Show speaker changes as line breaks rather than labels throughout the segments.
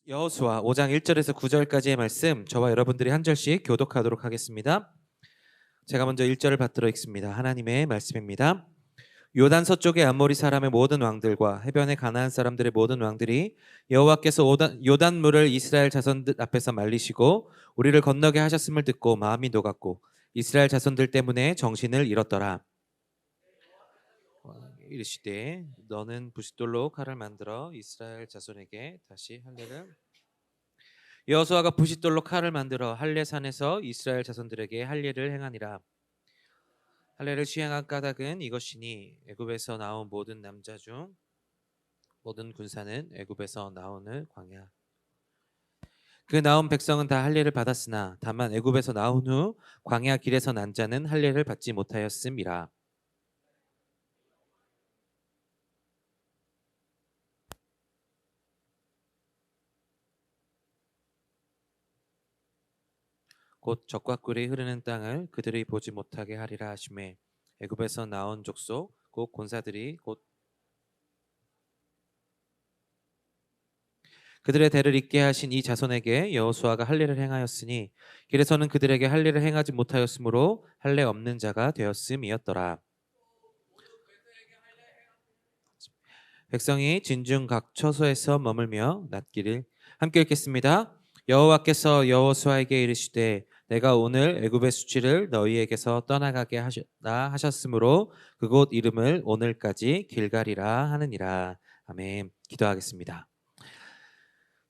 여호수아 5장 1절에서 9절까지의 말씀 저와 여러분들이 한 절씩 교독하도록 하겠습니다. 제가 먼저 1절을 받들어 읽습니다. 하나님의 말씀입니다. 요단 서쪽의 암모리 사람의 모든 왕들과 해변의 가나안 사람들의 모든 왕들이 여호와께서 요단물을 이스라엘 자손들 앞에서 말리시고 우리를 건너게 하셨음을 듣고 마음이 녹았고 이스라엘 자손들 때문에 정신을 잃었더라. 이르시되 너는 부싯돌로 칼을 만들어 이스라엘 자손에게 다시 할례를 여호수아가 부싯돌로 칼을 만들어 할례산에서 이스라엘 자손들에게 할례를 행하니라. 할례를 시행한 까닭은 이것이니 애굽에서 나온 모든 남자 중 모든 군사는 애굽에서 나오는 광야. 그 나온 백성은 다 할례를 받았으나 다만 애굽에서 나온 후 광야 길에서 난 자는 할례를 받지 못하였음이라. 곧 젖과 꿀이 흐르는 땅을 그들이 보지 못하게 하리라 하시매 애굽에서 나온 족속 곧 군사들이 곧 그들의 대를 잇게 하신 이 자손에게 여호수아가 할례를 행하였으니 길에서는 그들에게 할례를 행하지 못하였으므로 할례 없는 자가 되었음이었더라. 백성이 진중 각 처소에서 머물며 낮기를 함께 읽겠습니다. 여호와께서 여호수아에게 이르시되 내가 오늘 애굽의 수치를 너희에게서 떠나가게 하셨다 하셨으므로 그곳 이름을 오늘까지 길갈이라 하느니라. 아멘. 기도하겠습니다.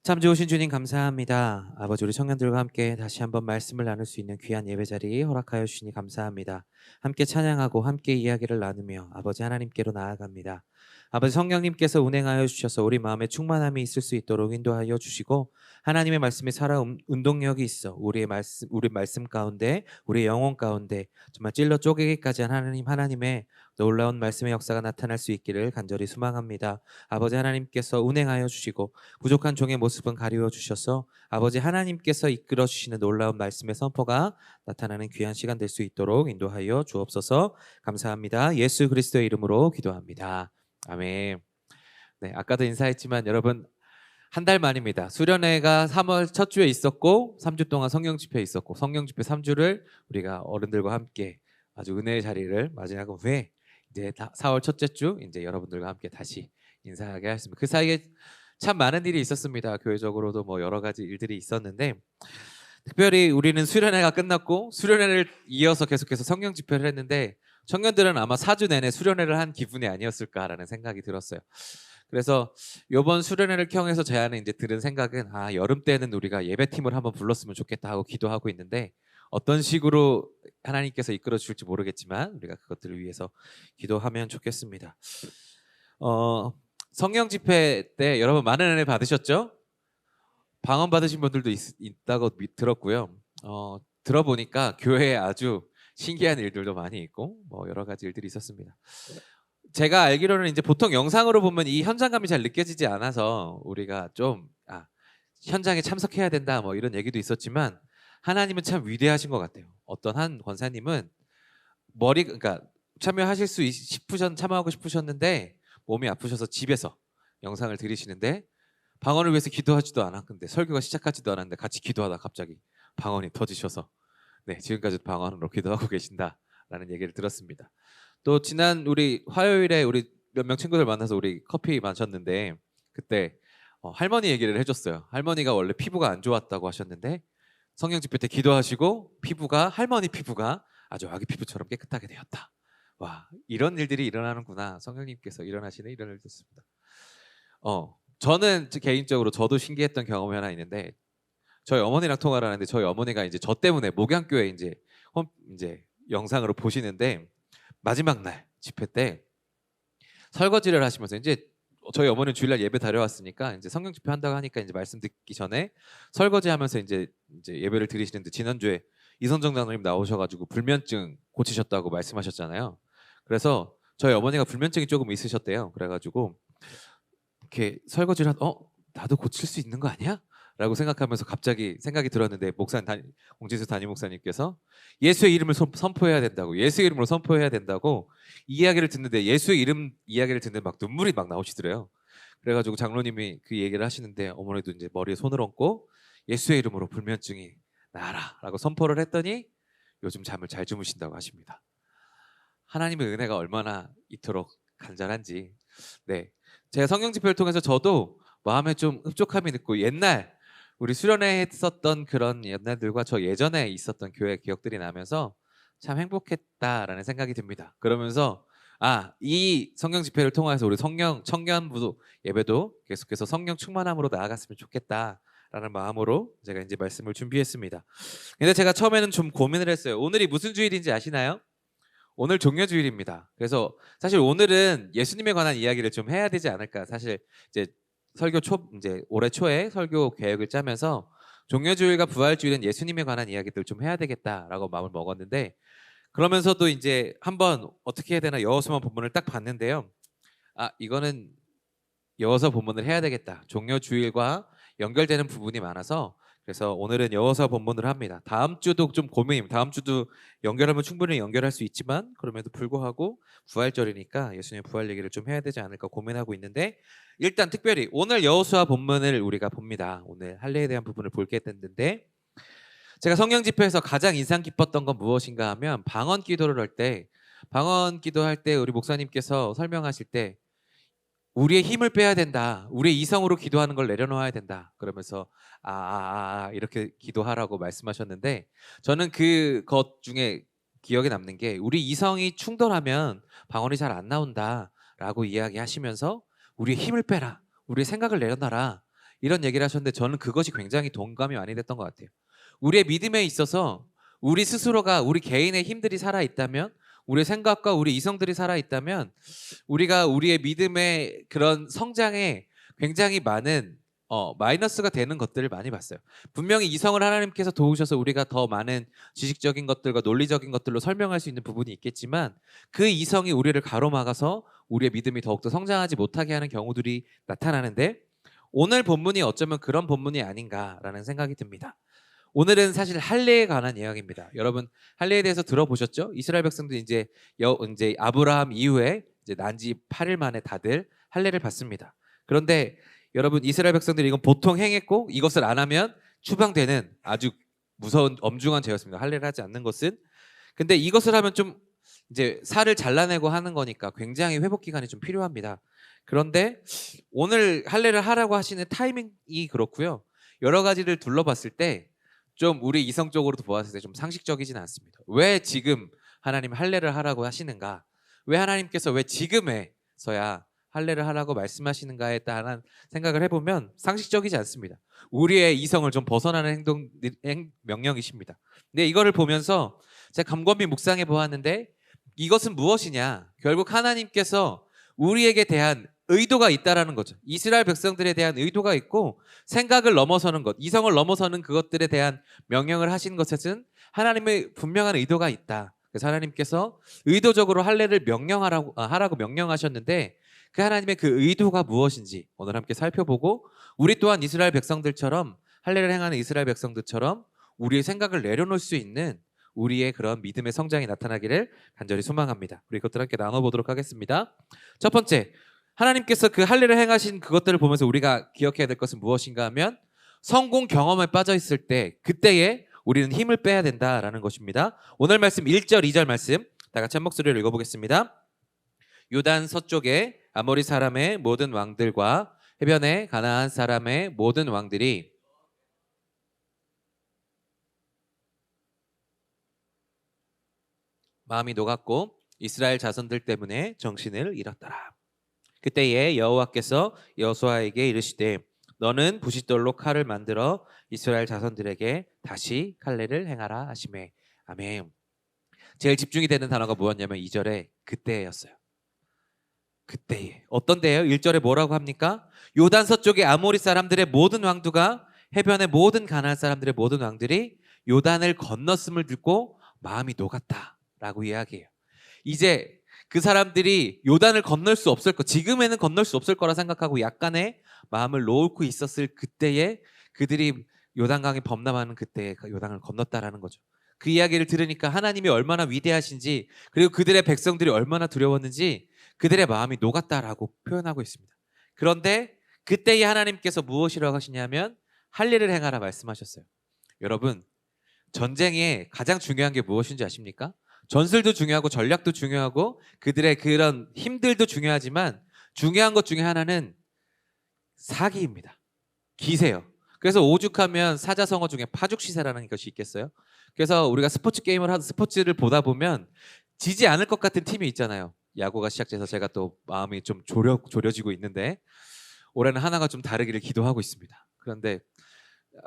참 좋으신 주님 감사합니다. 아버지 우리 청년들과 함께 다시 한번 말씀을 나눌 수 있는 귀한 예배 자리 허락하여 주시니 감사합니다. 함께 찬양하고 함께 이야기를 나누며 아버지 하나님께로 나아갑니다. 아버지 성령님께서 운행하여 주셔서 우리 마음에 충만함이 있을 수 있도록 인도하여 주시고 하나님의 말씀이 살아 운동력이 있어 우리 말씀 가운데 우리의 영혼 가운데 정말 찔러 쪼개기까지 한 하나님의 놀라운 말씀의 역사가 나타날 수 있기를 간절히 소망합니다. 아버지 하나님께서 운행하여 주시고 부족한 종의 모습은 가리워 주셔서 아버지 하나님께서 이끌어 주시는 놀라운 말씀의 선포가 나타나는 귀한 시간 될 수 있도록 인도하여 주옵소서. 감사합니다. 예수 그리스도의 이름으로 기도합니다. 아멘. 네, 아까도 인사했지만 여러분 한 달 만입니다. 수련회가 3월 첫 주에 있었고 3주 동안 성령 집회 있었고 성령 집회 3주를 우리가 어른들과 함께 아주 은혜의 자리를 맞이하고 후에 이제 4월 첫째 주 이제 여러분들과 함께 다시 인사하게 하였습니다. 그 사이에 참 많은 일이 있었습니다. 교회적으로도 뭐 여러 가지 일들이 있었는데 특별히 우리는 수련회가 끝났고 수련회를 이어서 계속해서 성령 집회를 했는데 청년들은 아마 4주 내내 수련회를 한 기분이 아니었을까라는 생각이 들었어요. 그래서 이번 수련회를 통해서 제안을 이제 들은 생각은 여름 때는 우리가 예배팀을 한번 불렀으면 좋겠다 하고 기도하고 있는데 어떤 식으로 하나님께서 이끌어 주실지 모르겠지만 우리가 그것들을 위해서 기도하면 좋겠습니다. 성령 집회 때 여러분 많은 은혜 받으셨죠? 방언 받으신 분들도 있다고 들었고요. 들어보니까 교회에 아주 신기한 일들도 많이 있고 뭐 여러 가지 일들이 있었습니다. 제가 알기로는 이제 보통 영상으로 보면 이 현장감이 잘 느껴지지 않아서 우리가 좀 현장에 참석해야 된다 뭐 이런 얘기도 있었지만 하나님은 참 위대하신 것 같아요. 어떤 한 권사님은 그러니까 참여하고 싶으셨는데 몸이 아프셔서 집에서 영상을 들으시는데 방언을 위해서 기도하지도 않았는데 설교가 시작하지도 않았는데 같이 기도하다 갑자기 방언이 터지셔서 네, 지금까지도 방언으로 기도하고 계신다라는 얘기를 들었습니다. 또 지난 우리 화요일에 우리 몇 명 친구들 만나서 우리 커피 마셨는데 그때 할머니 얘기를 해줬어요. 할머니가 원래 피부가 안 좋았다고 하셨는데 성령 집회 때 기도하시고 할머니 피부가 아주 아기 피부처럼 깨끗하게 되었다. 와, 이런 일들이 일어나는구나. 성령님께서 일어나시는 이런 일이었습니다. 저는 개인적으로 저도 신기했던 경험이 하나 있는데 저희 어머니랑 통화를 하는데 저희 어머니가 이제 저 때문에 목양교회 이제 영상으로 보시는데 마지막 날 집회 때 설거지를 하시면서 이제 저희 어머니는 주일날 예배 다녀왔으니까 이제 성경 집회 한다고 하니까 이제 말씀 듣기 전에 설거지하면서 이제 예배를 드리시는데 지난주에 이선정 장로님 나오셔가지고 불면증 고치셨다고 말씀하셨잖아요. 그래서 저희 어머니가 불면증이 조금 있으셨대요. 그래가지고 이렇게 설거지를 나도 고칠 수 있는 거 아니야? 라고 생각하면서 갑자기 생각이 들었는데 공지수 담임 목사님께서 예수의 이름을 선포해야 된다고 예수의 이름으로 선포해야 된다고 이야기를 듣는데 예수의 이름 이야기를 듣는데 막 눈물이 막 나오시더래요. 그래가지고 장로님이 그 얘기를 하시는데 어머니도 이제 머리에 손을 얹고 예수의 이름으로 불면증이 나아라라고 선포를 했더니 요즘 잠을 잘 주무신다고 하십니다. 하나님의 은혜가 얼마나 이토록 간절한지. 네, 제가 성경 집회를 통해서 저도 마음에 좀 흡족함이 있고 옛날 우리 수련회 했었던 그런 옛날들과 저 예전에 있었던 교회 기억들이 나면서 참 행복했다라는 생각이 듭니다. 그러면서 이 성경 집회를 통해서 우리 성령 청년부 예배도 계속해서 성령 충만함으로 나아갔으면 좋겠다라는 마음으로 제가 이제 말씀을 준비했습니다. 근데 제가 처음에는 좀 고민을 했어요. 오늘이 무슨 주일인지 아시나요? 오늘 종려주일입니다. 그래서 사실 오늘은 예수님에 관한 이야기를 좀 해야 되지 않을까. 사실 이제 이제 올해 초에 설교 계획을 짜면서 종려주일과 부활주일은 예수님에 관한 이야기들 좀 해야 되겠다라고 마음을 먹었는데, 그러면서도 이제 한번 어떻게 해야 되나 여호수아 본문을 딱 봤는데요. 이거는 여호수아 본문을 해야 되겠다. 종려주일과 연결되는 부분이 많아서 그래서 오늘은 여호수아 본문을 합니다. 다음 주도 좀 고민입니다. 다음 주도 연결하면 충분히 연결할 수 있지만 그럼에도 불구하고 부활절이니까 예수님의 부활 얘기를 좀 해야 되지 않을까 고민하고 있는데, 일단 특별히 오늘 여호수아 본문을 우리가 봅니다. 오늘 할례에 대한 부분을 볼게 됐는데, 제가 성경 집회에서 가장 인상 깊었던 건 무엇인가 하면 방언 기도를 할 때 우리 목사님께서 설명하실 때 우리의 힘을 빼야 된다. 우리의 이성으로 기도하는 걸 내려놓아야 된다. 그러면서 이렇게 기도하라고 말씀하셨는데, 저는 그것 중에 기억에 남는 게 우리 이성이 충돌하면 방언이 잘 안 나온다라고 이야기하시면서 우리의 힘을 빼라. 우리의 생각을 내려놔라. 이런 얘기를 하셨는데 저는 그것이 굉장히 동감이 많이 됐던 것 같아요. 우리의 믿음에 있어서 우리 스스로가 우리 개인의 힘들이 살아있다면, 우리의 생각과 우리 이성들이 살아있다면 우리가 우리의 믿음의 그런 성장에 굉장히 많은 마이너스가 되는 것들을 많이 봤어요. 분명히 이성을 하나님께서 도우셔서 우리가 더 많은 지식적인 것들과 논리적인 것들로 설명할 수 있는 부분이 있겠지만 그 이성이 우리를 가로막아서 우리의 믿음이 더욱더 성장하지 못하게 하는 경우들이 나타나는데, 오늘 본문이 어쩌면 그런 본문이 아닌가라는 생각이 듭니다. 오늘은 사실 할례에 관한 이야기입니다. 여러분 할례에 대해서 들어보셨죠? 이스라엘 백성들 이제 아브라함 이후에 이제 난지 8일 만에 다들 할례를 받습니다. 그런데 여러분 이스라엘 백성들이 이건 보통 행했고 이것을 안 하면 추방되는 아주 무서운 엄중한 죄였습니다. 할례를 하지 않는 것은. 근데 이것을 하면 좀 이제 살을 잘라내고 하는 거니까 굉장히 회복 기간이 좀 필요합니다. 그런데 오늘 할례를 하라고 하시는 타이밍이 그렇고요. 여러 가지를 둘러봤을 때 좀 우리 이성적으로도 보았을 때 좀 상식적이진 않습니다. 왜 지금 하나님 할례를 하라고 하시는가? 왜 하나님께서 왜 지금에서야 할례를 하라고 말씀하시는가에 따른 생각을 해보면 상식적이지 않습니다. 우리의 이성을 좀 벗어나는 명령이십니다. 근데 이거를 보면서 제가 곰곰이 묵상해 보았는데 이것은 무엇이냐? 결국 하나님께서 우리에게 대한 의도가 있다라는 거죠. 이스라엘 백성들에 대한 의도가 있고 생각을 넘어서는 것, 이성을 넘어서는 그것들에 대한 명령을 하신 것에는 하나님의 분명한 의도가 있다. 그래서 하나님께서 의도적으로 할례를 하라고 명령하셨는데 그 하나님의 그 의도가 무엇인지 오늘 함께 살펴보고, 우리 또한 이스라엘 백성들처럼 할례를 행하는 이스라엘 백성들처럼 우리의 생각을 내려놓을 수 있는 우리의 그런 믿음의 성장이 나타나기를 간절히 소망합니다. 우리 이것들 함께 나눠보도록 하겠습니다. 첫 번째, 하나님께서 그 할례를 행하신 그것들을 보면서 우리가 기억해야 될 것은 무엇인가 하면 성공 경험에 빠져 있을 때 그때에 우리는 힘을 빼야 된다라는 것입니다. 오늘 말씀 1절 2절 말씀 다 같이 한 목소리로 읽어보겠습니다. 요단 서쪽에 아모리 사람의 모든 왕들과 해변에 가나안 사람의 모든 왕들이 마음이 녹았고 이스라엘 자손들 때문에 정신을 잃었더라. 그때에 여호와께서 여호수아에게 이르시되 너는 부싯돌로 칼을 만들어 이스라엘 자손들에게 다시 할례를 행하라 하시매. 아멘. 제일 집중이 되는 단어가 뭐였냐면 2절에 그때였어요. 그때에. 어떤 때예요? 1절에 뭐라고 합니까? 요단 서쪽의 아모리 사람들의 모든 왕두가 해변의 모든 가나안 사람들의 모든 왕들이 요단을 건넜음을 듣고 마음이 녹았다라고 이야기해요. 이제 그 사람들이 요단을 건널 수 없을 지금에는 건널 수 없을 거라 생각하고 약간의 마음을 놓고 있었을 그때에 그들이 요단강에 범람하는 그때에 요단을 건넜다라는 거죠. 그 이야기를 들으니까 하나님이 얼마나 위대하신지, 그리고 그들의 백성들이 얼마나 두려웠는지 그들의 마음이 녹았다라고 표현하고 있습니다. 그런데 그때에 하나님께서 무엇이라고 하시냐면 할 일을 행하라 말씀하셨어요. 여러분, 전쟁에 가장 중요한 게 무엇인지 아십니까? 전술도 중요하고 전략도 중요하고 그들의 그런 힘들도 중요하지만 중요한 것 중에 하나는 사기입니다. 기세요. 그래서 오죽하면 사자성어 중에 파죽시세라는 것이 있겠어요. 그래서 우리가 스포츠 게임을 하다 스포츠를 보다 보면 지지 않을 것 같은 팀이 있잖아요. 야구가 시작돼서 제가 또 마음이 좀 졸여지고 있는데 올해는 하나가 좀 다르기를 기도하고 있습니다. 그런데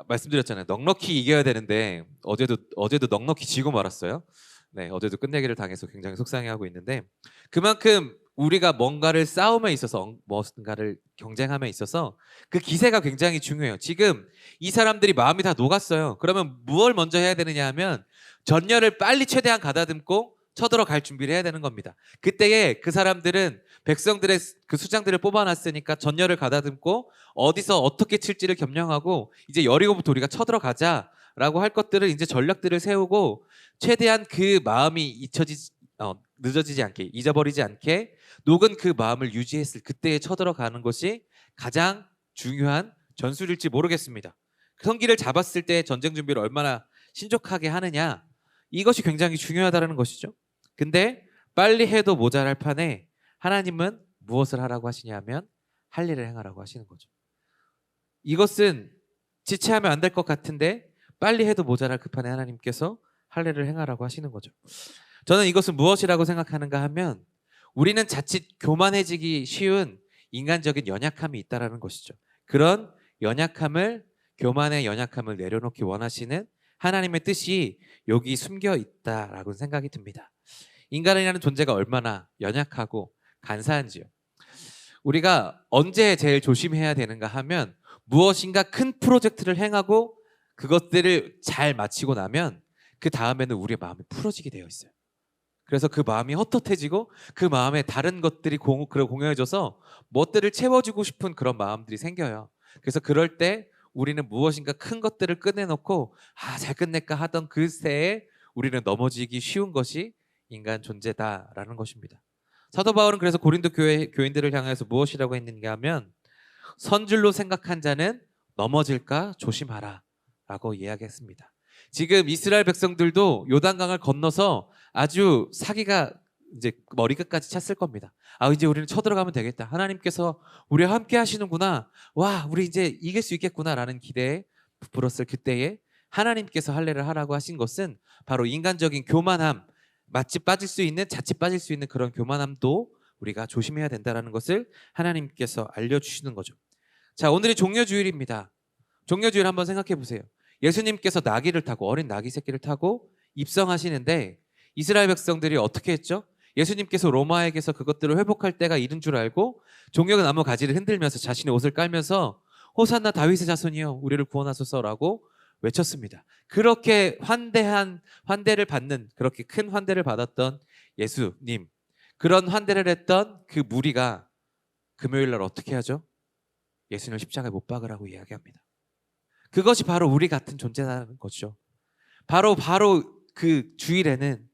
말씀드렸잖아요. 넉넉히 이겨야 되는데 어제도 넉넉히 지고 말았어요. 네, 어제도 끝내기를 당해서 굉장히 속상해하고 있는데 그만큼 우리가 뭔가를 싸움에 있어서 뭔가를 경쟁함에 있어서 그 기세가 굉장히 중요해요. 지금 이 사람들이 마음이 다 녹았어요. 그러면 무엇을 먼저 해야 되느냐 하면 전열을 빨리 최대한 가다듬고 쳐들어갈 준비를 해야 되는 겁니다. 그때에 그 사람들은 백성들의 그 수장들을 뽑아놨으니까 전열을 가다듬고 어디서 어떻게 칠지를 겸령하고 이제 여리고부터 우리가 쳐들어가자라고 할 것들을 이제 전략들을 세우고 최대한 그 마음이 늦어지지 않게 잊어버리지 않게 녹은 그 마음을 유지했을 그때에 쳐들어가는 것이 가장 중요한 전술일지 모르겠습니다. 성기를 잡았을 때 전쟁 준비를 얼마나 신족하게 하느냐 이것이 굉장히 중요하다는 것이죠. 근데 빨리 해도 모자랄 판에 하나님은 무엇을 하라고 하시냐면 할 일을 행하라고 하시는 거죠. 이것은 지체하면 안 될 것 같은데 빨리 해도 모자랄 그 판에 하나님께서 할 일을 행하라고 하시는 거죠. 저는 이것은 무엇이라고 생각하는가 하면 우리는 자칫 교만해지기 쉬운 인간적인 연약함이 있다라는 것이죠. 그런 교만의 연약함을 내려놓기 원하시는 하나님의 뜻이 여기 숨겨 있다라고 생각이 듭니다. 인간이라는 존재가 얼마나 연약하고 간사한지요. 우리가 언제 제일 조심해야 되는가 하면 무엇인가 큰 프로젝트를 행하고 그것들을 잘 마치고 나면 그 다음에는 우리의 마음이 풀어지게 되어 있어요. 그래서 그 마음이 헛헛해지고 그 마음에 다른 것들이 공유해져서 멋들을 채워주고 싶은 그런 마음들이 생겨요. 그래서 그럴 때 우리는 무엇인가 큰 것들을 끝내놓고 잘 끝낼까 하던 그 새에 우리는 넘어지기 쉬운 것이 인간 존재다라는 것입니다. 사도 바울은 그래서 고린도 교인들을 향해서 무엇이라고 했는가 하면 선줄로 생각한 자는 넘어질까 조심하라 라고 이야기했습니다. 지금 이스라엘 백성들도 요단강을 건너서 아주 사기가 이제 머리끝까지 찼을 겁니다. 이제 우리는 쳐들어가면 되겠다. 하나님께서 우리와 함께 하시는구나. 와, 우리 이제 이길 수 있겠구나라는 기대에 부풀었을 그때에 하나님께서 할례를 하라고 하신 것은 바로 인간적인 교만함, 자칫 빠질 수 있는 그런 교만함도 우리가 조심해야 된다는 것을 하나님께서 알려주시는 거죠. 자, 오늘이 종려주일입니다. 종려주일 한번 생각해 보세요. 예수님께서 나귀를 타고 어린 나귀 새끼를 타고 입성하시는데 이스라엘 백성들이 어떻게 했죠? 예수님께서 로마에게서 그것들을 회복할 때가 이른 줄 알고 종려나무 나무 가지를 흔들면서 자신의 옷을 깔면서 호산나 다윗의 자손이여 우리를 구원하소서라고 외쳤습니다. 그렇게 환대를 받는 그렇게 큰 환대를 받았던 예수님, 그런 환대를 했던 그 무리가 금요일 날 어떻게 하죠? 예수님을 십자가에 못 박으라고 이야기합니다. 그것이 바로 우리 같은 존재라는 거죠. 바로 그 주일에는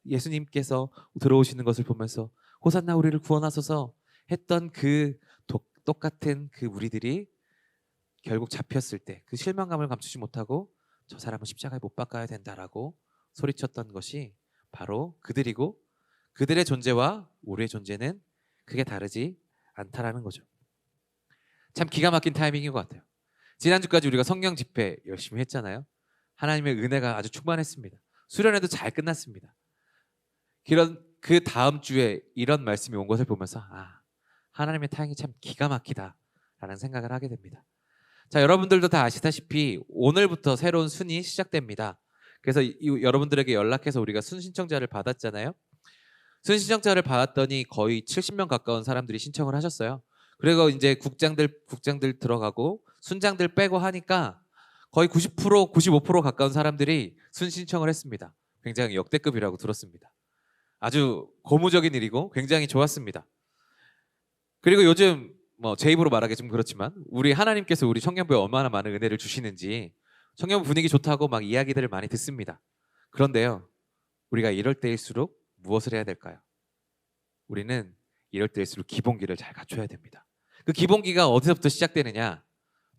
예수님께서 들어오시는 것을 보면서 호산나 우리를 구원하소서 했던 그 똑같은 그 우리들이 결국 잡혔을 때 그 실망감을 감추지 못하고 저 사람은 십자가에 못 박아야 된다라고 소리쳤던 것이 바로 그들이고 그들의 존재와 우리의 존재는 크게 다르지 않다라는 거죠. 참 기가 막힌 타이밍인 것 같아요. 지난주까지 우리가 성경 집회 열심히 했잖아요. 하나님의 은혜가 아주 충만했습니다. 수련회도 잘 끝났습니다. 그 다음 주에 이런 말씀이 온 것을 보면서 하나님의 타이밍이 참 기가 막히다라는 생각을 하게 됩니다. 자, 여러분들도 다 아시다시피 오늘부터 새로운 순이 시작됩니다. 그래서 여러분들에게 연락해서 우리가 순 신청자를 받았잖아요. 순 신청자를 받았더니 거의 70명 가까운 사람들이 신청을 하셨어요. 그리고 이제 국장들 들어가고 순장들 빼고 하니까 거의 90%, 95% 가까운 사람들이 순 신청을 했습니다. 굉장히 역대급이라고 들었습니다. 아주 고무적인 일이고 굉장히 좋았습니다. 그리고 요즘 제 입으로 말하기 좀 그렇지만 우리 하나님께서 우리 청년부에 얼마나 많은 은혜를 주시는지 청년부 분위기 좋다고 막 이야기들을 많이 듣습니다. 그런데요, 우리가 이럴 때일수록 무엇을 해야 될까요? 우리는 이럴 때일수록 기본기를 잘 갖춰야 됩니다. 그 기본기가 어디서부터 시작되느냐?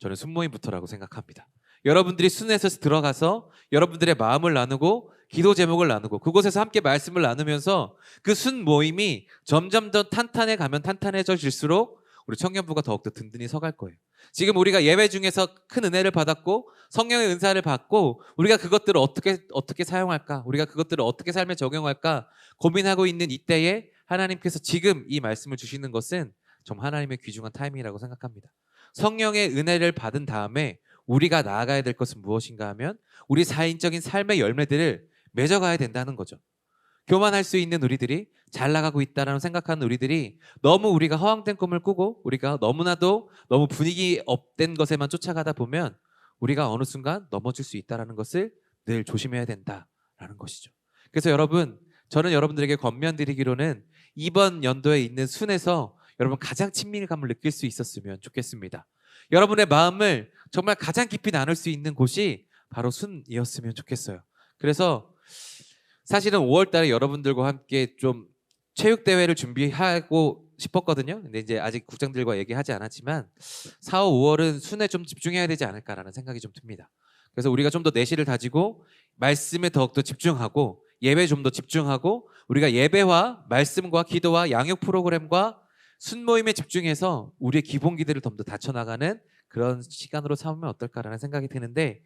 저는 순모임부터라고 생각합니다. 여러분들이 순에서 들어가서 여러분들의 마음을 나누고 기도 제목을 나누고 그곳에서 함께 말씀을 나누면서 그 순모임이 점점 더 탄탄해 가면 탄탄해질수록 우리 청년부가 더욱더 든든히 서갈 거예요. 지금 우리가 예배 중에서 큰 은혜를 받았고 성령의 은사를 받고 우리가 그것들을 어떻게 사용할까? 우리가 그것들을 어떻게 삶에 적용할까? 고민하고 있는 이때에 하나님께서 지금 이 말씀을 주시는 것은 정말 하나님의 귀중한 타이밍이라고 생각합니다. 성령의 은혜를 받은 다음에 우리가 나아가야 될 것은 무엇인가 하면 우리 사인적인 삶의 열매들을 맺어가야 된다는 거죠. 교만할 수 있는 우리들이 잘 나가고 있다라는 생각하는 우리들이 너무 우리가 허황된 꿈을 꾸고 우리가 너무나도 너무 분위기 업된 것에만 쫓아가다 보면 우리가 어느 순간 넘어질 수 있다는 것을 늘 조심해야 된다라는 것이죠. 그래서 여러분, 저는 여러분들에게 권면드리기로는 이번 연도에 있는 순에서 여러분 가장 친밀감을 느낄 수 있었으면 좋겠습니다. 여러분의 마음을 정말 가장 깊이 나눌 수 있는 곳이 바로 순이었으면 좋겠어요. 그래서 사실은 5월 달에 여러분들과 함께 좀 체육대회를 준비하고 싶었거든요. 근데 이제 아직 국장들과 얘기하지 않았지만 4, 5월은 순에 좀 집중해야 되지 않을까라는 생각이 좀 듭니다. 그래서 우리가 좀 더 내실을 다지고 말씀에 더욱더 집중하고 예배에 좀 더 집중하고 우리가 예배와 말씀과 기도와 양육 프로그램과 순모임에 집중해서 우리의 기본기들을 좀 더 다쳐나가는 그런 시간으로 삼으면 어떨까라는 생각이 드는데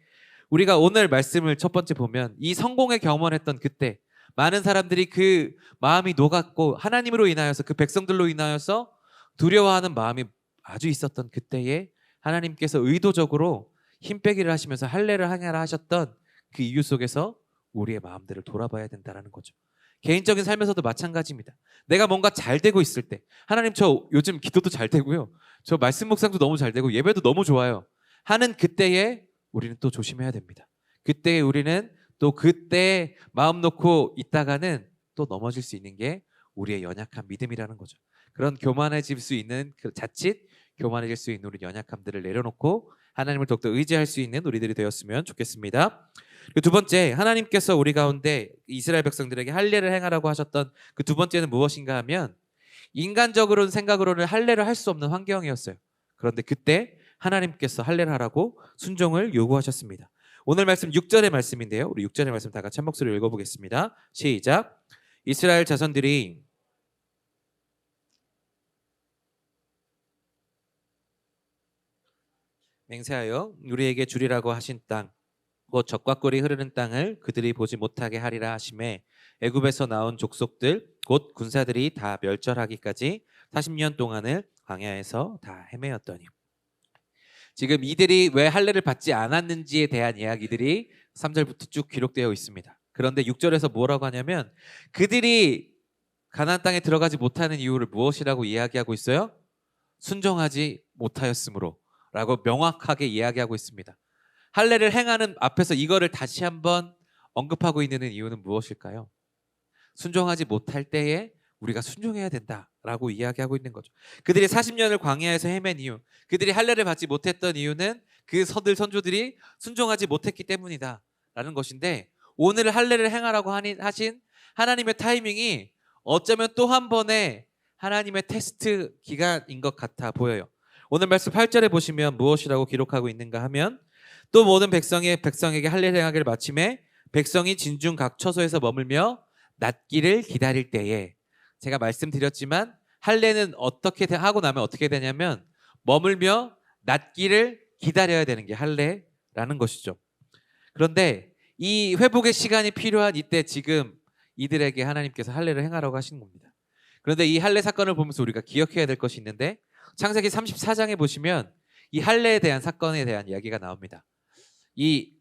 우리가 오늘 말씀을 첫 번째 보면 이 성공의 경험했던 그때 많은 사람들이 그 마음이 녹았고 하나님으로 인하여서 그 백성들로 인하여서 두려워하는 마음이 아주 있었던 그때에 하나님께서 의도적으로 힘 빼기를 하시면서 할례를 하냐라 하셨던 그 이유 속에서 우리의 마음들을 돌아봐야 된다는 거죠. 개인적인 삶에서도 마찬가지입니다. 내가 뭔가 잘 되고 있을 때 하나님 저 요즘 기도도 잘 되고요. 저 말씀 묵상도 너무 잘 되고 예배도 너무 좋아요. 하는 그때에 우리는 또 조심해야 됩니다. 그때에 우리는 또 그때 마음 놓고 있다가는 또 넘어질 수 있는 게 우리의 연약한 믿음이라는 거죠. 그런 교만해질 수 있는 그 자칫 교만해질 수 있는 우리 연약함들을 내려놓고 하나님을 더욱더 의지할 수 있는 우리들이 되었으면 좋겠습니다. 그리고 두 번째, 하나님께서 우리 가운데 이스라엘 백성들에게 할례를 행하라고 하셨던 그 두 번째는 무엇인가 하면 인간적으로는 생각으로는 할례를 할 수 없는 환경이었어요. 그런데 그때 하나님께서 할례를 하라고 순종을 요구하셨습니다. 오늘 말씀 6절의 말씀인데요. 우리 6절의 말씀 다 같이 한 목소리로 읽어보겠습니다. 시작. 이스라엘 자손들이 맹세하여 우리에게 주리라고 하신 땅 곧 젖과 꿀이 흐르는 땅을 그들이 보지 못하게 하리라 하심에 애굽에서 나온 족속들 곧 군사들이 다 멸절하기까지 40년 동안을 광야에서 다 헤매었더니 지금 이들이 왜 할례를 받지 않았는지에 대한 이야기들이 3절부터 쭉 기록되어 있습니다. 그런데 6절에서 뭐라고 하냐면 그들이 가나안 땅에 들어가지 못하는 이유를 무엇이라고 이야기하고 있어요? 순종하지 못하였으므로 라고 명확하게 이야기하고 있습니다. 할례를 행하는 앞에서 이거를 다시 한번 언급하고 있는 이유는 무엇일까요? 순종하지 못할 때에 우리가 순종해야 된다라고 이야기하고 있는 거죠. 그들이 40년을 광야에서 헤맨 이유, 그들이 할례를 받지 못했던 이유는 그 선조들이 순종하지 못했기 때문이다라는 것인데 오늘 할례를 행하라고 하신 하나님의 타이밍이 어쩌면 또 한 번의 하나님의 테스트 기간인 것 같아 보여요. 오늘 말씀 8절에 보시면 무엇이라고 기록하고 있는가 하면 또 모든 백성에게 할례를 행하기를 마침에 백성이 진중 각 처소에서 머물며 낫기를 기다릴 때에 제가 말씀드렸지만 할례는 어떻게 하고 나면 어떻게 되냐면 머물며 낫기를 기다려야 되는 게 할례라는 것이죠. 그런데 이 회복의 시간이 필요한 이때 지금 이들에게 하나님께서 할례를 행하라고 하시는 겁니다. 그런데 이 할례 사건을 보면서 우리가 기억해야 될 것이 있는데 창세기 34장에 보시면 이 할례에 대한 사건에 대한 이야기가 나옵니다. 이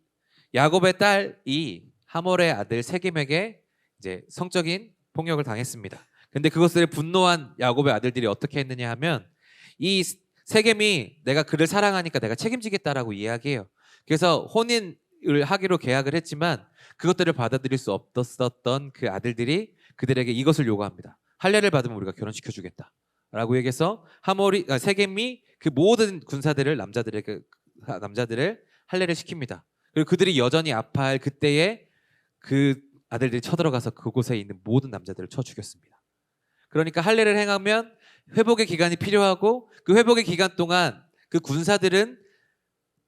야곱의 딸이 하몰의 아들 세겜에게 이제 성적인 폭력을 당했습니다. 근데 그것을 분노한 야곱의 아들들이 어떻게 했느냐 하면 이 세겜이 내가 그를 사랑하니까 내가 책임지겠다라고 이야기해요. 그래서 혼인을 하기로 계약을 했지만 그것들을 받아들일 수 없었던 그 아들들이 그들에게 이것을 요구합니다. 할례를 받으면 우리가 결혼시켜 주겠다라고 얘기해서 세겜이 그 모든 군사들을 남자들을 할례를 시킵니다. 그리고 그들이 여전히 아파할 그때에 그 아들들이 쳐들어가서 그곳에 있는 모든 남자들을 쳐 죽였습니다. 그러니까 할례를 행하면 회복의 기간이 필요하고 그 회복의 기간 동안 그 군사들은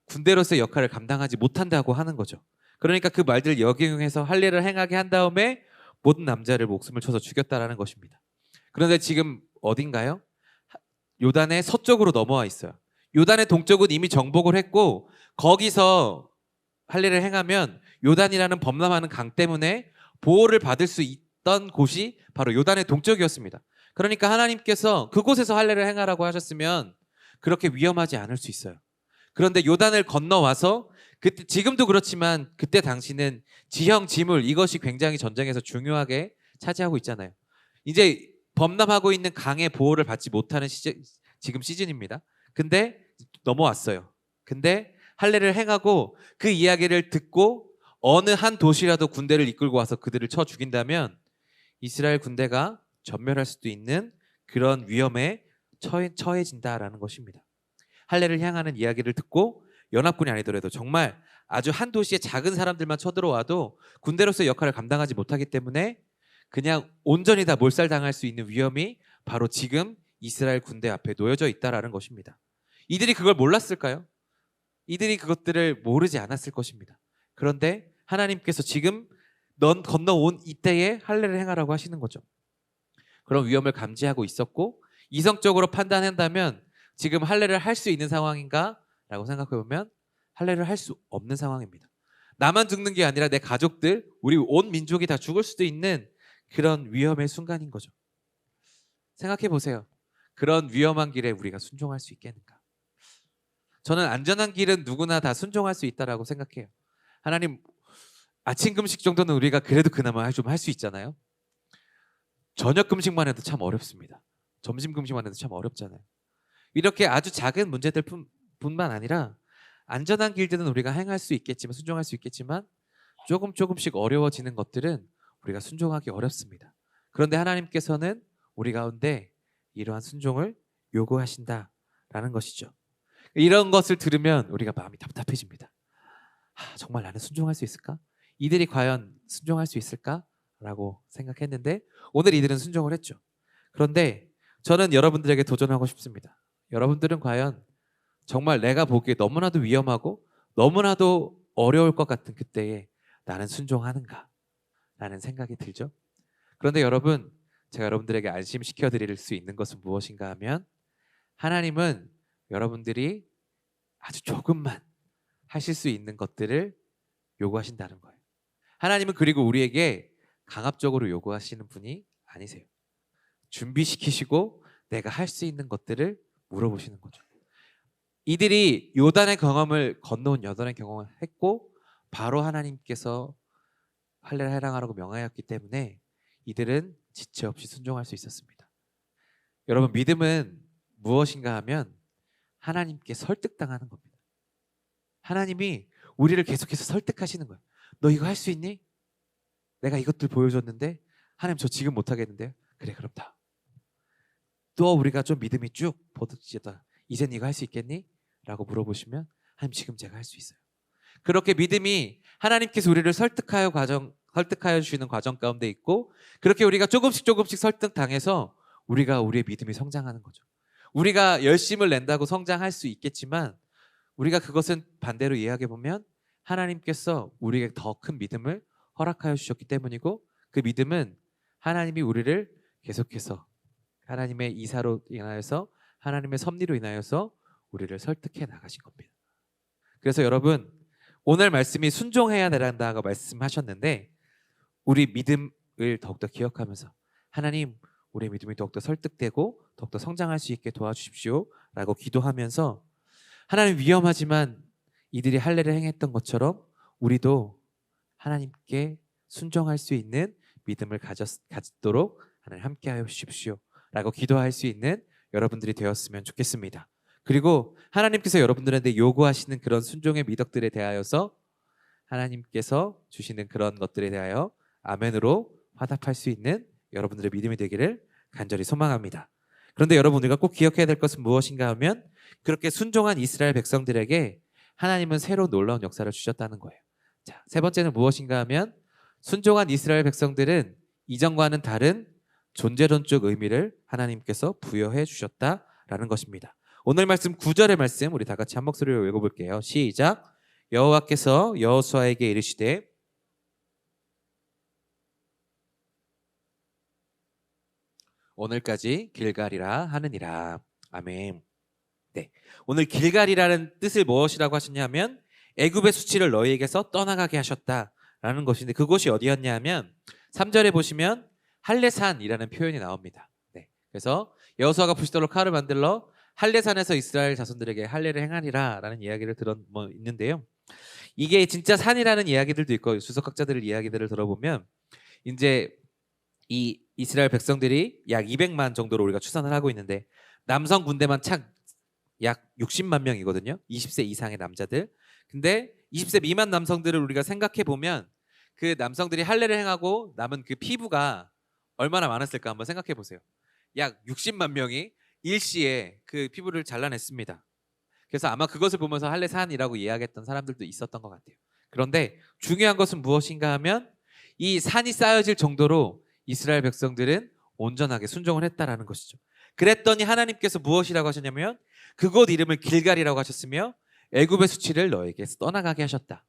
군대로서의 역할을 감당하지 못한다고 하는 거죠. 그러니까 그 말들을 역용해서 할례를 행하게 한 다음에 모든 남자를 목숨을 쳐서 죽였다라는 것입니다. 그런데 지금 어딘가요? 요단의 서쪽으로 넘어와 있어요. 요단의 동쪽은 이미 정복을 했고 거기서 할례를 행하면 요단이라는 범람하는 강 때문에 보호를 받을 수 있던 곳이 바로 요단의 동쪽이었습니다. 그러니까 하나님께서 그곳에서 할례를 행하라고 하셨으면 그렇게 위험하지 않을 수 있어요. 그런데 요단을 건너와서 그때 지금도 그렇지만 그때 당시는 지형, 지물 이것이 굉장히 전쟁에서 중요하게 차지하고 있잖아요. 이제 범람하고 있는 강의 보호를 받지 못하는 지금 시즌입니다. 근데 넘어왔어요. 근데 할례를 행하고 그 이야기를 듣고 어느 한 도시라도 군대를 이끌고 와서 그들을 쳐 죽인다면 이스라엘 군대가 전멸할 수도 있는 그런 위험에 처해진다라는 것입니다. 할례를 향하는 이야기를 듣고 연합군이 아니더라도 정말 아주 한 도시의 작은 사람들만 쳐들어와도 군대로서의 역할을 감당하지 못하기 때문에 그냥 온전히 다 몰살당할 수 있는 위험이 바로 지금 이스라엘 군대 앞에 놓여져 있다라는 것입니다. 이들이 그걸 몰랐을까요? 이들이 그것들을 모르지 않았을 것입니다. 그런데 하나님께서 지금 넌 건너온 이때에 할례를 행하라고 하시는 거죠. 그런 위험을 감지하고 있었고 이성적으로 판단한다면 지금 할례를 할 수 있는 상황인가? 라고 생각해 보면 할례를 할 수 없는 상황입니다. 나만 죽는 게 아니라 내 가족들, 우리 온 민족이 다 죽을 수도 있는 그런 위험의 순간인 거죠. 생각해 보세요. 그런 위험한 길에 우리가 순종할 수 있겠는가? 저는 안전한 길은 누구나 다 순종할 수 있다라고 생각해요. 하나님, 아침 금식 정도는 우리가 그래도 그나마 좀 할 수 있잖아요. 저녁 금식만 해도 참 어렵습니다. 점심 금식만 해도 참 어렵잖아요. 이렇게 아주 작은 문제들 뿐만 아니라 안전한 길들은 우리가 행할 수 있겠지만 순종할 수 있겠지만 조금씩 어려워지는 것들은 우리가 순종하기 어렵습니다. 그런데 하나님께서는 우리 가운데 이러한 순종을 요구하신다라는 것이죠. 이런 것을 들으면 우리가 마음이 답답해집니다. 정말 나는 순종할 수 있을까? 이들이 과연 순종할 수 있을까? 라고 생각했는데 오늘 이들은 순종을 했죠. 그런데 저는 여러분들에게 도전하고 싶습니다. 여러분들은 과연 정말 내가 보기에 너무나도 위험하고 너무나도 어려울 것 같은 그때에 나는 순종하는가? 라는 생각이 들죠. 그런데 여러분, 제가 여러분들에게 안심시켜 드릴 수 있는 것은 무엇인가 하면 하나님은 여러분들이 아주 조금만 하실 수 있는 것들을 요구하신다는 거예요. 하나님은 그리고 우리에게 강압적으로 요구하시는 분이 아니세요. 준비시키시고 내가 할 수 있는 것들을 물어보시는 거죠. 이들이 요단의 경험을 건너온 요단의 경험을 했고 바로 하나님께서 할례를 해당하라고 명하였기 때문에 이들은 지체 없이 순종할 수 있었습니다. 여러분, 믿음은 무엇인가 하면 하나님께 설득당하는 겁니다. 하나님이 우리를 계속해서 설득하시는 거예요. 너 이거 할 수 있니? 내가 이것들 보여줬는데 하나님 저 지금 못하겠는데요? 그래 그럼 다. 또 우리가 좀 믿음이 쭉 버득지다. 이젠 이거 할 수 있겠니? 라고 물어보시면 하나님 지금 제가 할 수 있어요. 그렇게 믿음이 하나님께서 우리를 설득하여 주시는 과정 가운데 있고 그렇게 우리가 조금씩 설득당해서 우리가 우리의 믿음이 성장하는 거죠. 우리가 열심을 낸다고 성장할 수 있겠지만 우리가 그것은 반대로 이해하게 보면 하나님께서 우리에게 더 큰 믿음을 허락하여 주셨기 때문이고 그 믿음은 하나님이 우리를 계속해서 하나님의 이사로 인하여서 하나님의 섭리로 인하여서 우리를 설득해 나가신 겁니다. 그래서 여러분 오늘 말씀이 순종해야 된다고 말씀하셨는데 우리 믿음을 더욱더 기억하면서 하나님 우리의 믿음이 더욱더 설득되고 더욱더 성장할 수 있게 도와주십시오 라고 기도하면서 하나님 위험하지만 이들이 할례를 행했던 것처럼 우리도 하나님께 순종할 수 있는 믿음을 가지도록 하나님 함께하여 주십시오 라고 기도할 수 있는 여러분들이 되었으면 좋겠습니다. 그리고 하나님께서 여러분들한테 요구하시는 그런 순종의 미덕들에 대하여서 하나님께서 주시는 그런 것들에 대하여 아멘으로 화답할 수 있는 여러분들의 믿음이 되기를 간절히 소망합니다. 그런데 여러분 우리가 꼭 기억해야 될 것은 무엇인가 하면 그렇게 순종한 이스라엘 백성들에게 하나님은 새로운 놀라운 역사를 주셨다는 거예요. 자, 세 번째는 무엇인가 하면 순종한 이스라엘 백성들은 이전과는 다른 존재론적 의미를 하나님께서 부여해 주셨다라는 것입니다. 오늘 말씀 9절의 말씀 우리 다 같이 한 목소리로 읽어볼게요. 시작. 여호와께서 여호수아에게 이르시되 오늘까지 길갈이라 하느니라. 아멘. 네, 오늘 길갈이라는 뜻을 무엇이라고 하셨냐면 애굽의 수치를 너희에게서 떠나가게 하셨다라는 것인데 그곳이 어디였냐면 3절에 보시면 할례산이라는 표현이 나옵니다. 네, 그래서 여호수아가 부시도로 칼을 만들러 할례산에서 이스라엘 자손들에게 할례를 행하리라라는 이야기를 있는데요. 이게 진짜 산이라는 이야기들도 있고 수석학자들의 이야기들을 들어보면 이제 이 이스라엘 백성들이 약 200만 정도로 우리가 추산을 하고 있는데 남성 군대만 약 60만 명이거든요. 20세 이상의 남자들. 근데 20세 미만 남성들을 우리가 생각해 보면 그 남성들이 할례를 행하고 남은 그 피부가 얼마나 많았을까 한번 생각해 보세요. 약 60만 명이 일시에 그 피부를 잘라냈습니다. 그래서 아마 그것을 보면서 할례산이라고 이야기했던 사람들도 있었던 것 같아요. 그런데 중요한 것은 무엇인가 하면 이 산이 쌓여질 정도로 이스라엘 백성들은 온전하게 순종을 했다라는 것이죠. 그랬더니 하나님께서 무엇이라고 하셨냐면 그곳 이름을 길갈이라고 하셨으며 애굽의 수치를 너에게서 떠나가게 하셨다.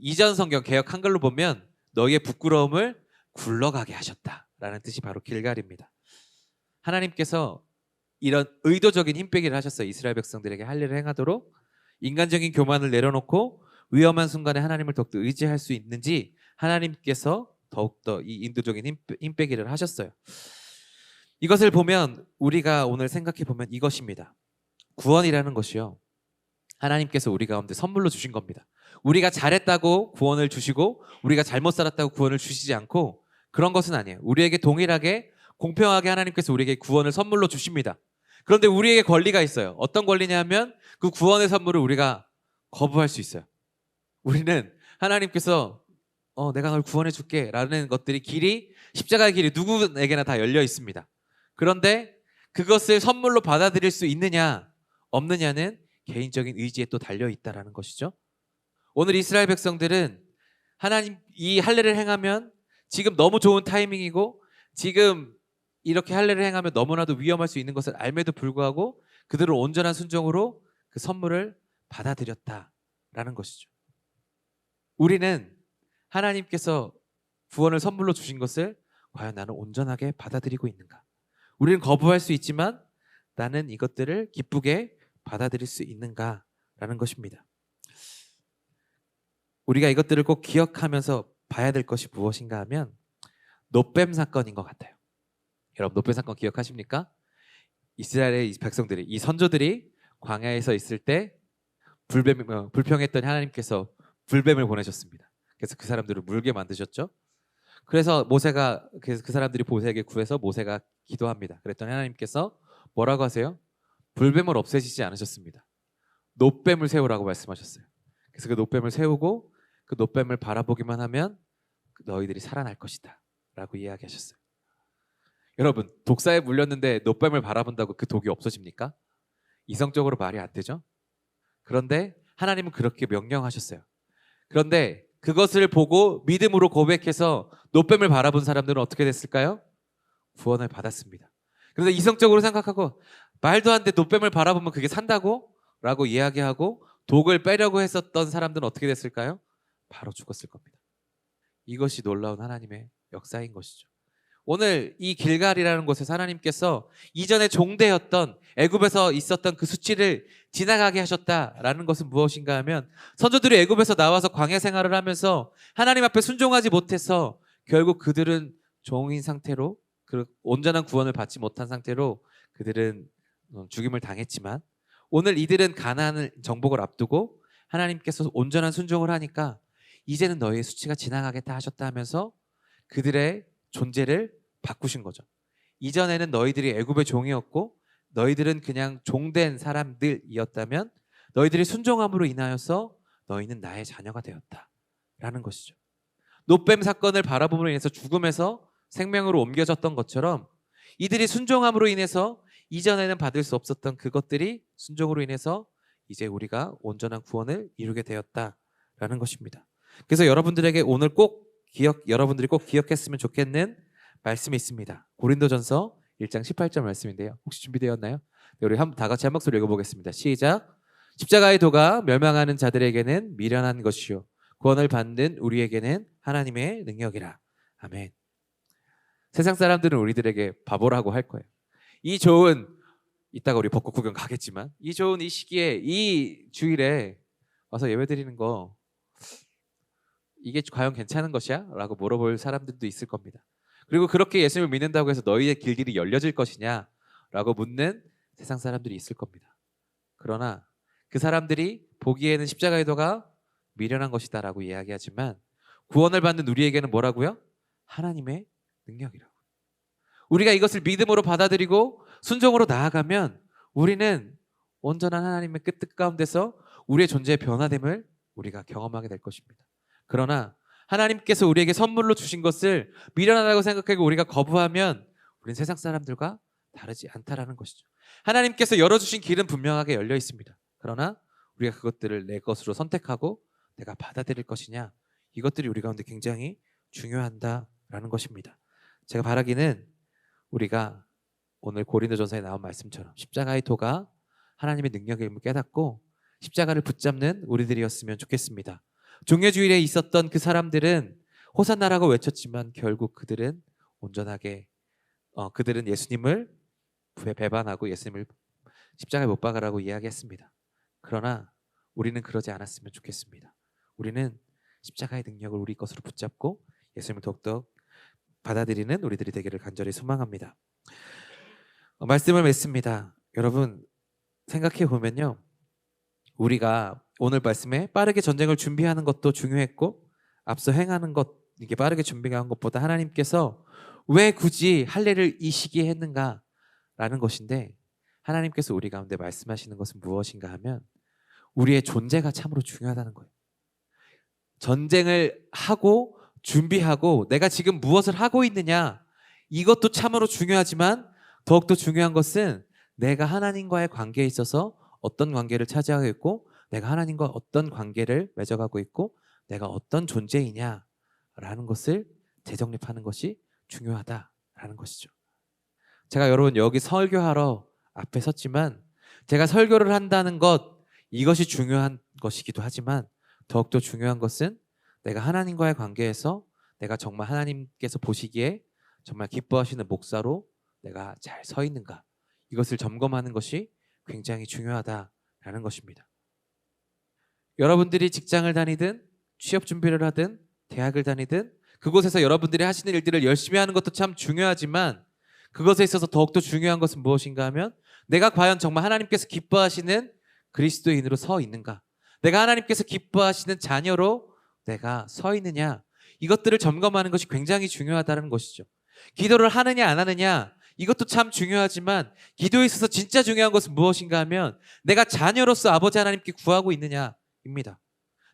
이전 성경 개역 한글로 보면 너희의 부끄러움을 굴러가게 하셨다라는 뜻이 바로 길갈입니다. 하나님께서 이런 의도적인 힘빼기를 하셨어요. 이스라엘 백성들에게 할례를 행하도록 인간적인 교만을 내려놓고 위험한 순간에 하나님을 더욱더 의지할 수 있는지 하나님께서 더욱더 이 인도적인 힘빼기를 하셨어요. 이것을 보면 우리가 오늘 생각해 보면 이것입니다. 구원이라는 것이요, 하나님께서 우리 가운데 선물로 주신 겁니다. 우리가 잘했다고 구원을 주시고 우리가 잘못 살았다고 구원을 주시지 않고 그런 것은 아니에요. 우리에게 동일하게 공평하게 하나님께서 우리에게 구원을 선물로 주십니다. 그런데 우리에게 권리가 있어요. 어떤 권리냐면 그 구원의 선물을 우리가 거부할 수 있어요. 우리는 하나님께서 내가 널 구원해 줄게 라는 것들이 길이 십자가의 길이 누구에게나 다 열려 있습니다. 그런데 그것을 선물로 받아들일 수 있느냐 없느냐는 개인적인 의지에 또 달려 있다라는 것이죠. 오늘 이스라엘 백성들은 하나님 이 할례를 행하면 지금 너무 좋은 타이밍이고 지금 이렇게 할례를 행하면 너무나도 위험할 수 있는 것을 알매도 불구하고 그들은 온전한 순종으로 그 선물을 받아들였다라는 것이죠. 우리는 하나님께서 구원을 선물로 주신 것을 과연 나는 온전하게 받아들이고 있는가? 우리는 거부할 수 있지만 나는 이것들을 기쁘게 받아들일 수 있는가라는 것입니다. 우리가 이것들을 꼭 기억하면서 봐야 될 것이 무엇인가 하면 놋뱀 사건인 것 같아요. 여러분 놋뱀 사건 기억하십니까? 이스라엘의 백성들이 이 선조들이 광야에서 있을 때 불평했던 하나님께서 불뱀을 보내셨습니다. 그래서 그 사람들을 물게 만드셨죠. 그래서 모세가 그 사람들이 모세에게 구해서 모세가 기도합니다. 그랬더니 하나님께서 뭐라고 하세요? 불뱀을 없애시지 않으셨습니다. 놋뱀을 세우라고 말씀하셨어요. 그래서 그 놋뱀을 세우고 그 놋뱀을 바라보기만 하면 너희들이 살아날 것이다 라고 이야기하셨어요. 여러분 독사에 물렸는데 놋뱀을 바라본다고 그 독이 없어집니까? 이성적으로 말이 안 되죠. 그런데 하나님은 그렇게 명령하셨어요. 그런데 그것을 보고 믿음으로 고백해서 놋뱀을 바라본 사람들은 어떻게 됐을까요? 구원을 받았습니다. 그런데 이성적으로 생각하고 말도 안 돼 놋뱀을 바라보면 그게 산다고? 라고 이야기하고 독을 빼려고 했었던 사람들은 어떻게 됐을까요? 바로 죽었을 겁니다. 이것이 놀라운 하나님의 역사인 것이죠. 오늘 이 길갈이라는 곳에서 하나님께서 이전에 종되었던 애굽에서 있었던 그 수치를 지나가게 하셨다라는 것은 무엇인가 하면 선조들이 애굽에서 나와서 광야 생활을 하면서 하나님 앞에 순종하지 못해서 결국 그들은 종인 상태로 그 온전한 구원을 받지 못한 상태로 그들은 죽임을 당했지만 오늘 이들은 가나안을 정복을 앞두고 하나님께서 온전한 순종을 하니까 이제는 너희의 수치가 지나가겠다 하셨다 하면서 그들의 존재를 바꾸신 거죠. 이전에는 너희들이 애굽의 종이었고 너희들은 그냥 종된 사람들이었다면 너희들이 순종함으로 인하여서 너희는 나의 자녀가 되었다라는 것이죠. 놋뱀 사건을 바라봄으로 인해서 죽음에서 생명으로 옮겨졌던 것처럼 이들이 순종함으로 인해서 이전에는 받을 수 없었던 그것들이 순종으로 인해서 이제 우리가 온전한 구원을 이루게 되었다라는 것입니다. 그래서 여러분들에게 오늘 여러분들이 꼭 기억했으면 좋겠는 말씀이 있습니다. 고린도전서 1장 18절 말씀인데요. 혹시 준비되었나요? 네, 우리 다 같이 한 목소리 읽어보겠습니다. 시작. 십자가의 도가 멸망하는 자들에게는 미련한 것이요 구원을 받는 우리에게는 하나님의 능력이라. 아멘. 세상 사람들은 우리들에게 바보라고 할 거예요. 이 좋은, 이따가 우리 벚꽃 구경 가겠지만 이 좋은 이 시기에 이 주일에 와서 예배드리는 거 이게 과연 괜찮은 것이야? 라고 물어볼 사람들도 있을 겁니다. 그리고 그렇게 예수님을 믿는다고 해서 너희의 길들이 열려질 것이냐? 라고 묻는 세상 사람들이 있을 겁니다. 그러나 그 사람들이 보기에는 십자가의 도가 미련한 것이다 라고 이야기하지만 구원을 받는 우리에게는 뭐라고요? 하나님의 능력이라고. 우리가 이것을 믿음으로 받아들이고 순종으로 나아가면 우리는 온전한 하나님의 뜻 가운데서 우리의 존재의 변화됨을 우리가 경험하게 될 것입니다. 그러나 하나님께서 우리에게 선물로 주신 것을 미련하다고 생각하고 우리가 거부하면 우리는 세상 사람들과 다르지 않다라는 것이죠. 하나님께서 열어주신 길은 분명하게 열려 있습니다. 그러나 우리가 그것들을 내 것으로 선택하고 내가 받아들일 것이냐, 이것들이 우리 가운데 굉장히 중요하다라는 것입니다. 제가 바라기는 우리가 오늘 고린도전서에 나온 말씀처럼 십자가의 도가 하나님의 능력임을 깨닫고 십자가를 붙잡는 우리들이었으면 좋겠습니다. 종려주일에 있었던 그 사람들은 호산나라고 외쳤지만 결국 그들은 온전하게 그들은 예수님을 배반하고 예수님을 십자가에 못 박으라고 이야기했습니다. 그러나 우리는 그러지 않았으면 좋겠습니다. 우리는 십자가의 능력을 우리 것으로 붙잡고 예수님을 더욱더 받아들이는 우리들이 되기를 간절히 소망합니다. 말씀을 맺습니다. 여러분 생각해 보면요, 우리가 오늘 말씀에 빠르게 전쟁을 준비하는 것도 중요했고 앞서 행하는 것, 이게 빠르게 준비한 것보다 하나님께서 왜 굳이 할례를 이 시기에 했는가라는 것인데, 하나님께서 우리 가운데 말씀하시는 것은 무엇인가 하면 우리의 존재가 참으로 중요하다는 거예요. 전쟁을 하고 준비하고 내가 지금 무엇을 하고 있느냐, 이것도 참으로 중요하지만 더욱더 중요한 것은 내가 하나님과의 관계에 있어서 어떤 관계를 차지하고 있고 내가 하나님과 어떤 관계를 맺어가고 있고 내가 어떤 존재이냐라는 것을 재정립하는 것이 중요하다라는 것이죠. 제가 여러분 여기 설교하러 앞에 섰지만 제가 설교를 한다는 것, 이것이 중요한 것이기도 하지만 더욱더 중요한 것은 내가 하나님과의 관계에서 내가 정말 하나님께서 보시기에 정말 기뻐하시는 목사로 내가 잘 서 있는가, 이것을 점검하는 것이 굉장히 중요하다라는 것입니다. 여러분들이 직장을 다니든 취업 준비를 하든 대학을 다니든 그곳에서 여러분들이 하시는 일들을 열심히 하는 것도 참 중요하지만 그것에 있어서 더욱더 중요한 것은 무엇인가 하면 내가 과연 정말 하나님께서 기뻐하시는 그리스도인으로 서 있는가, 내가 하나님께서 기뻐하시는 자녀로 내가 서 있느냐, 이것들을 점검하는 것이 굉장히 중요하다는 것이죠. 기도를 하느냐 안 하느냐, 이것도 참 중요하지만 기도에 있어서 진짜 중요한 것은 무엇인가 하면 내가 자녀로서 아버지 하나님께 구하고 있느냐입니다.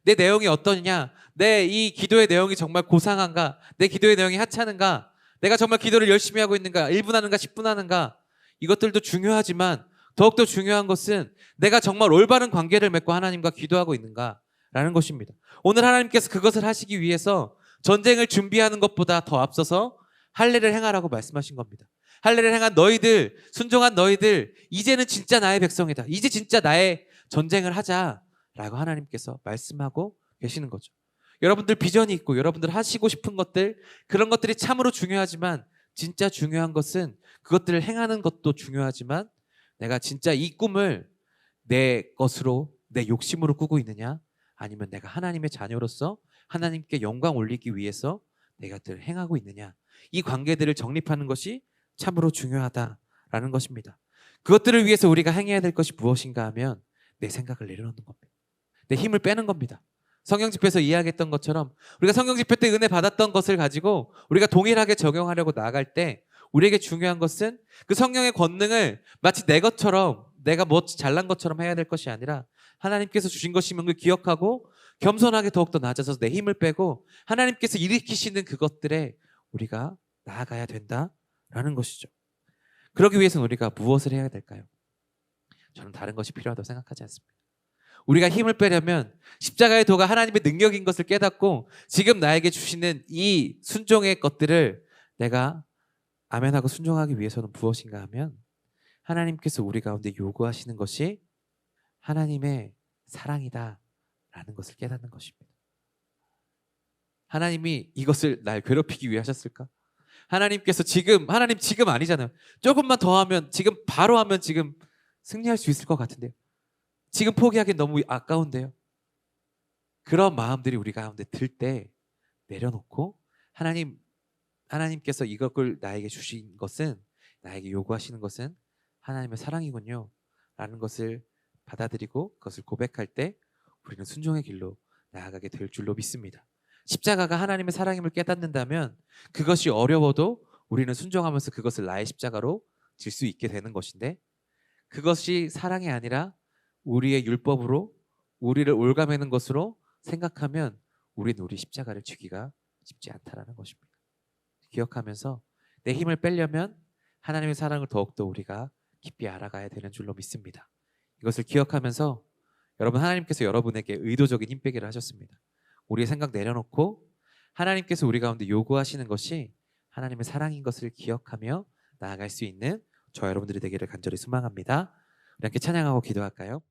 내 내용이 어떠냐, 내 이 기도의 내용이 정말 고상한가, 내 기도의 내용이 하찮은가, 내가 정말 기도를 열심히 하고 있는가, 1분 하는가 10분 하는가, 이것들도 중요하지만 더욱더 중요한 것은 내가 정말 올바른 관계를 맺고 하나님과 기도하고 있는가라는 것입니다. 오늘 하나님께서 그것을 하시기 위해서 전쟁을 준비하는 것보다 더 앞서서 할례를 행하라고 말씀하신 겁니다. 할례를 행한 너희들, 순종한 너희들, 이제는 진짜 나의 백성이다, 이제 진짜 나의 전쟁을 하자라고 하나님께서 말씀하고 계시는 거죠. 여러분들 비전이 있고 여러분들 하시고 싶은 것들, 그런 것들이 참으로 중요하지만 진짜 중요한 것은 그것들을 행하는 것도 중요하지만 내가 진짜 이 꿈을 내 것으로, 내 욕심으로 꾸고 있느냐, 아니면 내가 하나님의 자녀로서 하나님께 영광 올리기 위해서 내가 그것들을 행하고 있느냐, 이 관계들을 정립하는 것이 참으로 중요하다라는 것입니다. 그것들을 위해서 우리가 행해야 될 것이 무엇인가 하면 내 생각을 내려놓는 겁니다. 내 힘을 빼는 겁니다. 성경 집회에서 이야기했던 것처럼 우리가 성경 집회 때 은혜 받았던 것을 가지고 우리가 동일하게 적용하려고 나아갈 때 우리에게 중요한 것은 그 성령의 권능을 마치 내 것처럼, 내가 뭐 잘난 것처럼 해야 될 것이 아니라 하나님께서 주신 것임을 기억하고 겸손하게 더욱더 낮아서 내 힘을 빼고 하나님께서 일으키시는 그것들에 우리가 나아가야 된다라는 것이죠. 그러기 위해서는 우리가 무엇을 해야 될까요? 저는 다른 것이 필요하다고 생각하지 않습니다. 우리가 힘을 빼려면 십자가의 도가 하나님의 능력인 것을 깨닫고 지금 나에게 주시는 이 순종의 것들을 내가 아멘하고 순종하기 위해서는 무엇인가 하면 하나님께서 우리 가운데 요구하시는 것이 하나님의 사랑이다라는 것을 깨닫는 것입니다. 하나님이 이것을 날 괴롭히기 위해 하셨을까? 하나님께서 하나님 지금 아니잖아요. 조금만 더 하면 지금 바로 하면 지금 승리할 수 있을 것 같은데요. 지금 포기하기엔 너무 아까운데요. 그런 마음들이 우리 가운데 들 때 내려놓고 하나님께서 이것을 나에게 주신 것은, 나에게 요구하시는 것은 하나님의 사랑이군요 라는 것을 받아들이고 그것을 고백할 때 우리는 순종의 길로 나아가게 될 줄로 믿습니다. 십자가가 하나님의 사랑임을 깨닫는다면 그것이 어려워도 우리는 순종하면서 그것을 나의 십자가로 질 수 있게 되는 것인데, 그것이 사랑이 아니라 우리의 율법으로 우리를 올가매는 것으로 생각하면 우리는 우리 십자가를 지기가 쉽지 않다라는 것입니다. 기억하면서 내 힘을 빼려면 하나님의 사랑을 더욱더 우리가 깊이 알아가야 되는 줄로 믿습니다. 이것을 기억하면서 여러분, 하나님께서 여러분에게 의도적인 힘 빼기를 하셨습니다. 우리의 생각 내려놓고 하나님께서 우리 가운데 요구하시는 것이 하나님의 사랑인 것을 기억하며 나아갈 수 있는 저 여러분들이 되기를 간절히 소망합니다. 우리 함께 찬양하고 기도할까요?